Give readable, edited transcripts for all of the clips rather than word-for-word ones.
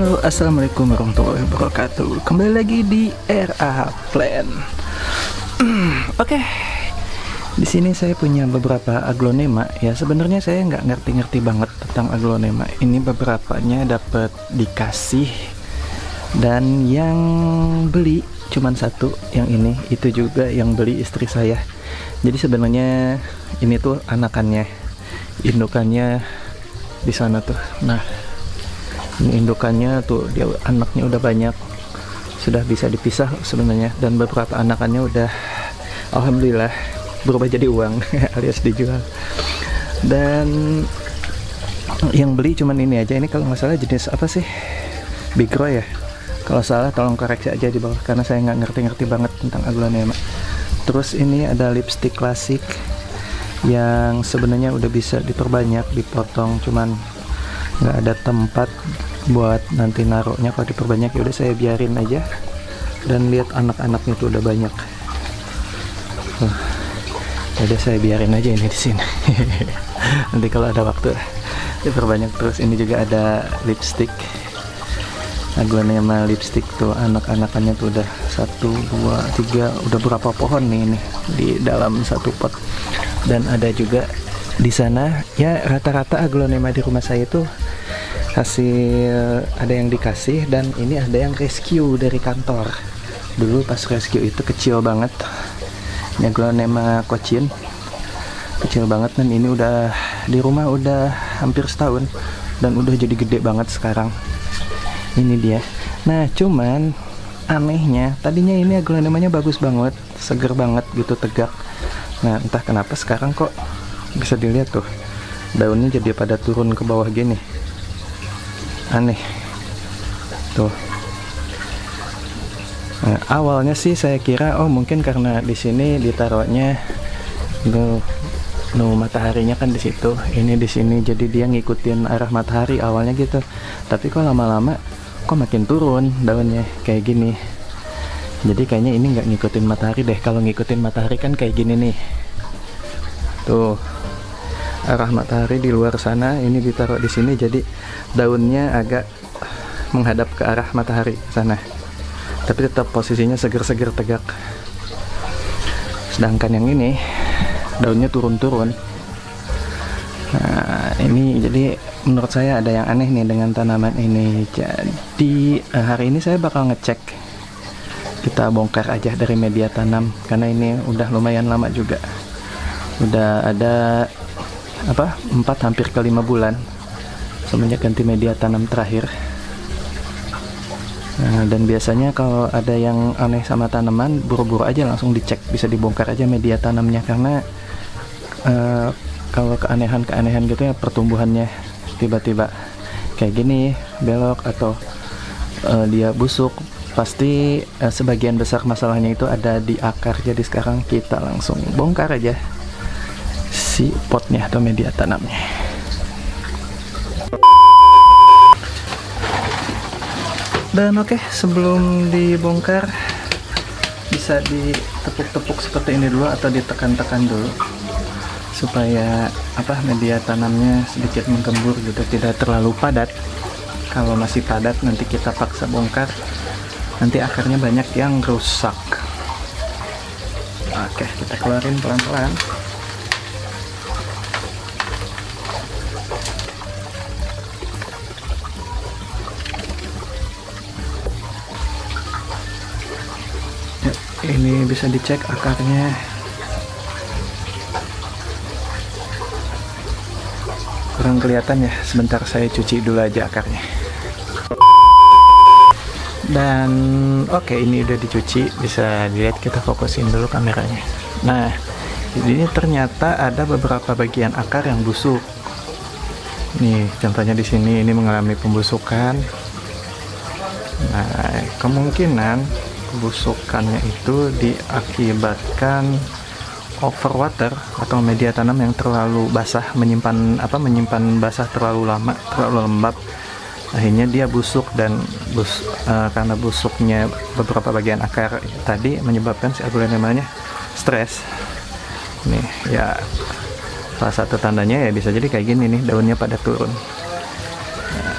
Halo, assalamualaikum warahmatullahi wabarakatuh. Kembali lagi di RA Plan. Oke, di sini saya punya beberapa aglonema. Ya sebenarnya saya nggak ngerti-ngerti banget tentang aglonema. Ini beberapanya dapat dikasih dan yang beli cuman satu. Yang ini itu juga yang beli istri saya. Jadi sebenarnya ini tuh anakannya, indukannya di sana tuh. Nah. Ini indukannya tuh, dia anaknya udah banyak, sudah bisa dipisah sebenarnya, dan beberapa anakannya udah alhamdulillah berubah jadi uang alias dijual. Dan yang beli cuman ini aja. Ini kalau nggak salah jenis apa sih, Bigro ya, kalau salah tolong koreksi aja di bawah karena saya nggak ngerti-ngerti banget tentang aglonema. Terus ini ada lipstick klasik yang sebenarnya udah bisa diperbanyak, dipotong, cuman nggak ada tempat buat nanti naruhnya. Kalau diperbanyak ya udah saya biarin aja. Dan lihat anak-anaknya tuh udah banyak. Udah saya biarin aja ini di sini. Nanti kalau ada waktu diperbanyak. Terus ini juga ada lipstick, aglonema lipstick tuh, anak-anakannya tuh udah 1, 2, 3, udah berapa pohon nih ini di dalam satu pot. Dan ada juga di sana ya, rata-rata aglonema di rumah saya itu hasil ada yang dikasih dan ini ada yang rescue dari kantor. Dulu pas rescue itu kecil banget, ini aglonema Cochin, kecil banget, dan ini udah di rumah udah hampir setahun dan udah jadi gede banget sekarang. Ini dia. Nah cuman anehnya tadinya ini aglonemanya bagus banget, seger banget gitu, tegak. Nah entah kenapa sekarang kok bisa dilihat tuh daunnya jadi pada turun ke bawah gini, aneh tuh. Nah, awalnya sih saya kira mungkin karena di sini ditaruhnya mataharinya kan di situ, ini di sini, jadi dia ngikutin arah matahari awalnya gitu. Tapi kok lama-lama kok makin turun daunnya kayak gini. Jadi kayaknya ini nggak ngikutin matahari deh. Kalau ngikutin matahari kan kayak gini nih tuh, arah matahari di luar sana, ini ditaruh di sini jadi daunnya agak menghadap ke arah matahari sana, tapi tetap posisinya seger-seger, tegak. Sedangkan yang ini daunnya turun-turun. Nah ini jadi menurut saya ada yang aneh nih dengan tanaman ini. Jadi hari ini saya bakal ngecek, kita bongkar aja dari media tanam karena ini udah lumayan lama juga, udah ada 4 hampir ke 5 bulan semenjak ganti media tanam terakhir. Nah, dan biasanya kalau ada yang aneh sama tanaman, buru-buru aja langsung dicek, bisa dibongkar aja media tanamnya, karena kalau keanehan-keanehan gitu ya, pertumbuhannya tiba-tiba kayak gini belok atau dia busuk, pasti sebagian besar masalahnya itu ada di akar. Jadi sekarang kita langsung bongkar aja si potnya atau media tanamnya. Dan oke, sebelum dibongkar bisa ditepuk-tepuk seperti ini dulu atau ditekan-tekan dulu supaya media tanamnya sedikit menggembur gitu, tidak terlalu padat. Kalau masih padat nanti kita paksa bongkar, nanti akarnya banyak yang rusak. Oke, kita keluarin pelan-pelan. Ini bisa dicek akarnya. Kurang kelihatan ya, sebentar saya cuci dulu aja akarnya. Dan oke, ini udah dicuci, bisa dilihat, kita fokusin dulu kameranya. Nah ini ternyata ada beberapa bagian akar yang busuk. Nih contohnya di sini, ini mengalami pembusukan. Nah kemungkinan busukannya itu diakibatkan overwater atau media tanam yang terlalu basah, menyimpan basah terlalu lama, terlalu lembab, akhirnya dia busuk. Dan karena busuknya beberapa bagian akar tadi menyebabkan si aglonemanya stres. Nih ya, salah satu tandanya ya bisa jadi kayak gini nih, daunnya pada turun. Nah,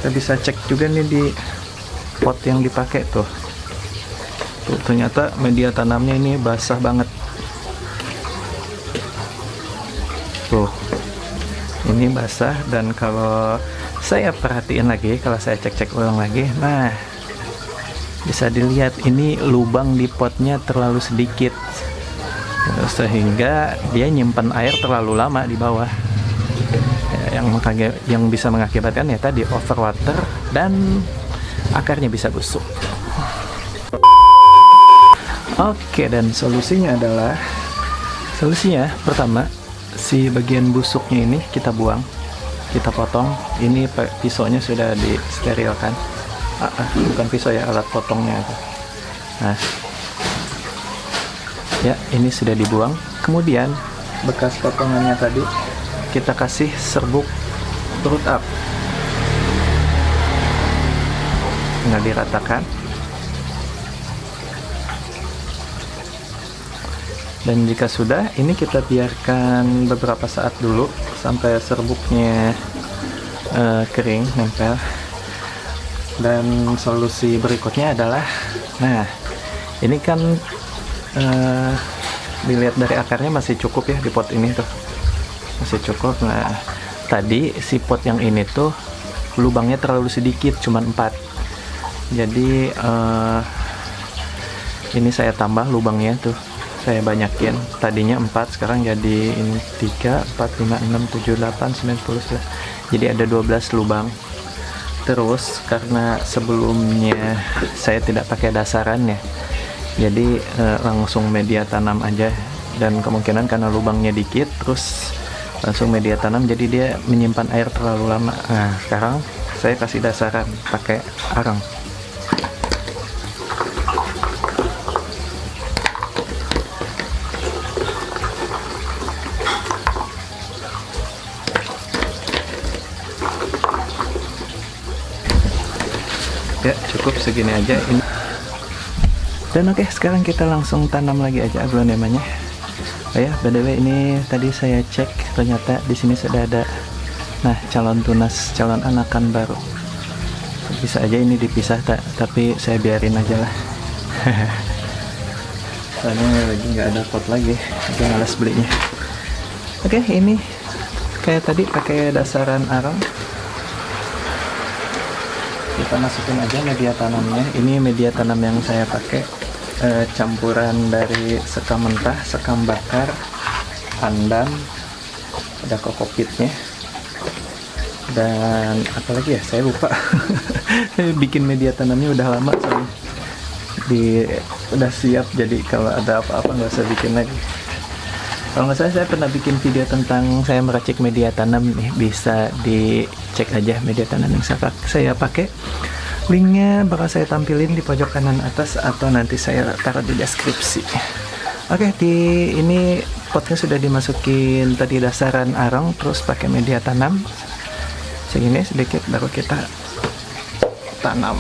Kita bisa cek juga nih di pot yang dipakai tuh. Tuh ternyata media tanamnya ini basah banget. Tuh, ini basah, dan kalau saya perhatiin lagi, kalau saya cek-cek ulang lagi, nah bisa dilihat ini lubang di potnya terlalu sedikit, sehingga dia nyimpan air terlalu lama di bawah, yang bisa mengakibatkan ya tadi overwater dan akarnya bisa busuk. Oke, dan solusinya pertama, si bagian busuknya ini kita buang, kita potong. Ini pisaunya sudah disterilkan, bukan pisau ya, alat potongnya. Nah ya, ini sudah dibuang. Kemudian bekas potongannya tadi kita kasih serbuk root up, nggak diratakan, dan jika sudah, ini kita biarkan beberapa saat dulu sampai serbuknya kering, nempel. Dan solusi berikutnya adalah, nah ini kan dilihat dari akarnya masih cukup ya di pot ini tuh, masih cukup. Nah tadi si pot yang ini tuh lubangnya terlalu sedikit, cuma 4. Jadi ini saya tambah lubangnya tuh, saya banyakin. Tadinya 4, sekarang jadi ini 3, 4, 5, 6, 7, 8, 9, 10, 11. Jadi ada 12 lubang. Terus karena sebelumnya saya tidak pakai dasarannya, jadi langsung media tanam aja, dan kemungkinan karena lubangnya dikit terus langsung media tanam, jadi dia menyimpan air terlalu lama. Nah sekarang saya kasih dasaran pakai arang. Ya cukup segini aja ini. Dan oke, sekarang kita langsung tanam lagi aja aglonemanya. Oh ya, by the way, ini tadi saya cek, ternyata di sini sudah ada, nah, calon tunas, calon anakan baru. Bisa aja ini dipisah, tapi saya biarin aja lah. Soalnya lagi nggak ada pot lagi, agak malas belinya. Oke, ini kayak tadi pakai dasaran arang. Kita masukin aja media tanamnya. Ini media tanam yang saya pakai campuran dari sekam mentah, sekam bakar, pandan, ada kokopitnya, dan apalagi ya, saya lupa. Bikin media tanamnya udah lama soalnya, udah siap, jadi kalau ada apa-apa nggak usah bikin lagi. Kalau nggak salah saya pernah bikin video tentang saya meracik media tanam nih, bisa dicek aja media tanam yang saya pakai. Linknya bakal saya tampilin di pojok kanan atas atau nanti saya taruh di deskripsi. Oke, ini potnya sudah dimasukin tadi dasaran arang, terus pakai media tanam segini sedikit, baru kita tanam.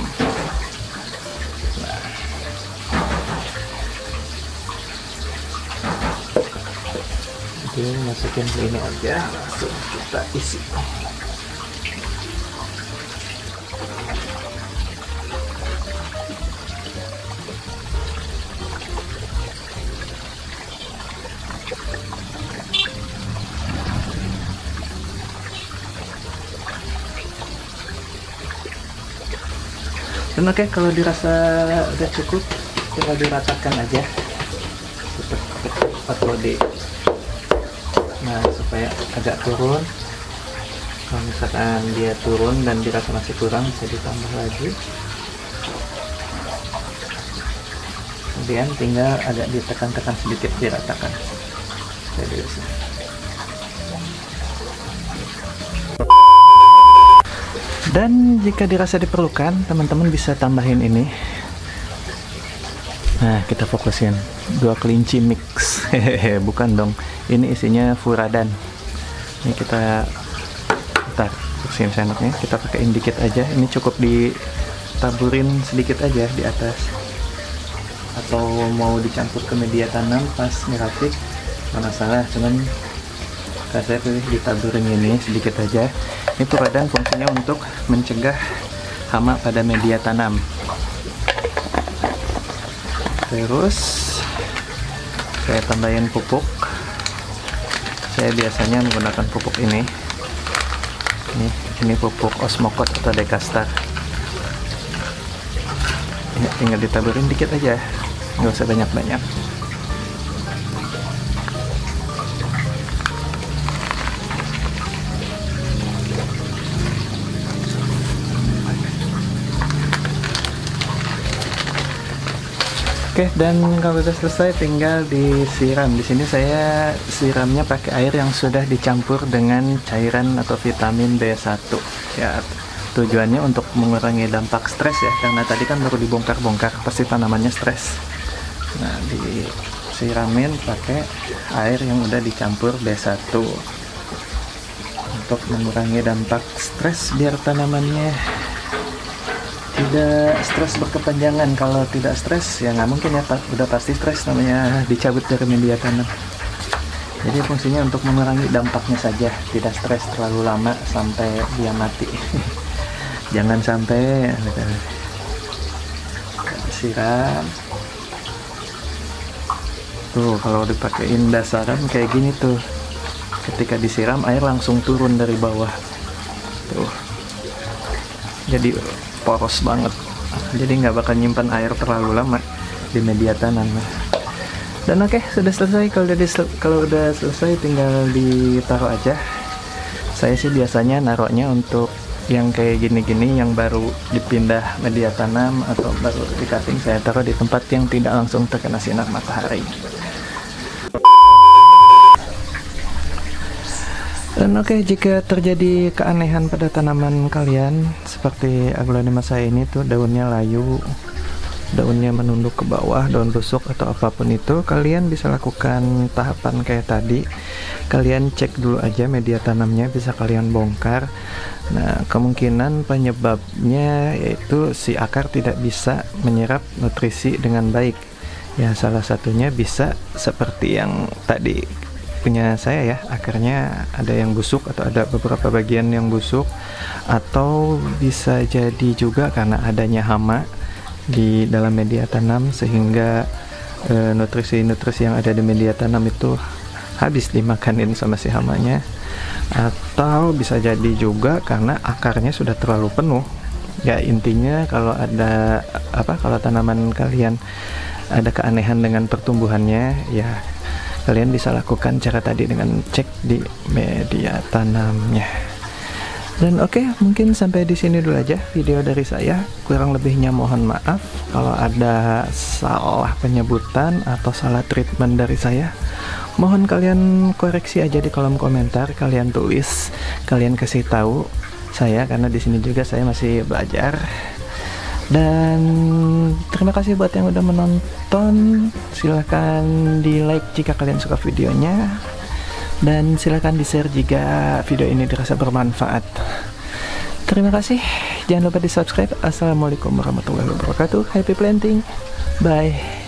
Jadi masukin ini aja, langsung kita isi. Dan oke, kalau dirasa udah cukup, tinggal diratakan aja seperti nah, supaya agak turun. Kalau misalkan dia turun dan dirasa masih kurang, bisa ditambah lagi. Kemudian tinggal agak ditekan-tekan sedikit, diratakan. Jadi dan jika dirasa diperlukan, teman-teman bisa tambahin ini. Nah, kita fokusin 2 kelinci mix. Hehehe, bukan dong. Ini isinya furadan. Ini kita fokusin sendoknya. Kita pakein dikit aja. Ini cukup ditaburin sedikit aja di atas. Atau mau dicampur ke media tanam pas ngeracik, nggak masalah. Cuman saya pilih ditaburin ini sedikit aja. Ini peredam fungsinya untuk mencegah hama pada media tanam. Terus saya tambahin pupuk. Saya biasanya menggunakan pupuk ini. Ini pupuk Osmocote atau Dekastar. Ini tinggal ditaburin dikit aja, nggak usah banyak-banyak. Oke, dan kalau sudah selesai tinggal disiram. Di sini saya siramnya pakai air yang sudah dicampur dengan cairan atau vitamin B1. Ya, tujuannya untuk mengurangi dampak stres ya, karena tadi kan baru dibongkar-bongkar, pasti tanamannya stres. Nah, disiramin pakai air yang udah dicampur B1 untuk mengurangi dampak stres biar tanamannya tidak stres berkepanjangan. Kalau tidak stres ya nggak mungkin ya, udah pasti stres, namanya dicabut dari media tanam. Jadi fungsinya untuk mengurangi dampaknya saja, tidak stres terlalu lama sampai dia mati. Jangan sampai siram. Tuh kalau dipakein dasaran kayak gini tuh, ketika disiram air langsung turun dari bawah tuh, jadi poros banget, jadi nggak bakal nyimpan air terlalu lama di media tanam. Dan oke, sudah selesai. Kalau udah selesai tinggal ditaruh aja. Saya sih biasanya naruhnya untuk yang kayak gini-gini, yang baru dipindah media tanam atau baru di cutting, saya taruh di tempat yang tidak langsung terkena sinar matahari. Dan oke, jika terjadi keanehan pada tanaman kalian seperti aglonema saya ini tuh, daunnya layu, daunnya menunduk ke bawah, daun busuk atau apapun itu, kalian bisa lakukan tahapan kayak tadi. Kalian cek dulu aja media tanamnya, bisa kalian bongkar. Nah, kemungkinan penyebabnya yaitu si akar tidak bisa menyerap nutrisi dengan baik. Ya, salah satunya bisa seperti yang tadi punya saya ya, akarnya ada yang busuk atau ada beberapa bagian yang busuk, atau bisa jadi juga karena adanya hama di dalam media tanam sehingga nutrisi-nutrisi yang ada di media tanam itu habis dimakanin sama si hamanya, atau bisa jadi juga karena akarnya sudah terlalu penuh. Ya intinya kalau ada kalau tanaman kalian ada keanehan dengan pertumbuhannya, ya kalian bisa lakukan cara tadi dengan cek di media tanamnya. Dan oke, mungkin sampai di sini dulu aja video dari saya. Kurang lebihnya mohon maaf kalau ada salah penyebutan atau salah treatment dari saya. Mohon kalian koreksi aja di kolom komentar, kalian tulis, kalian kasih tahu saya, karena di sini juga saya masih belajar. Dan terima kasih buat yang udah menonton. Silahkan di like jika kalian suka videonya, dan silahkan di share jika video ini dirasa bermanfaat. Terima kasih, jangan lupa di subscribe. Assalamualaikum warahmatullahi wabarakatuh. Happy planting, bye.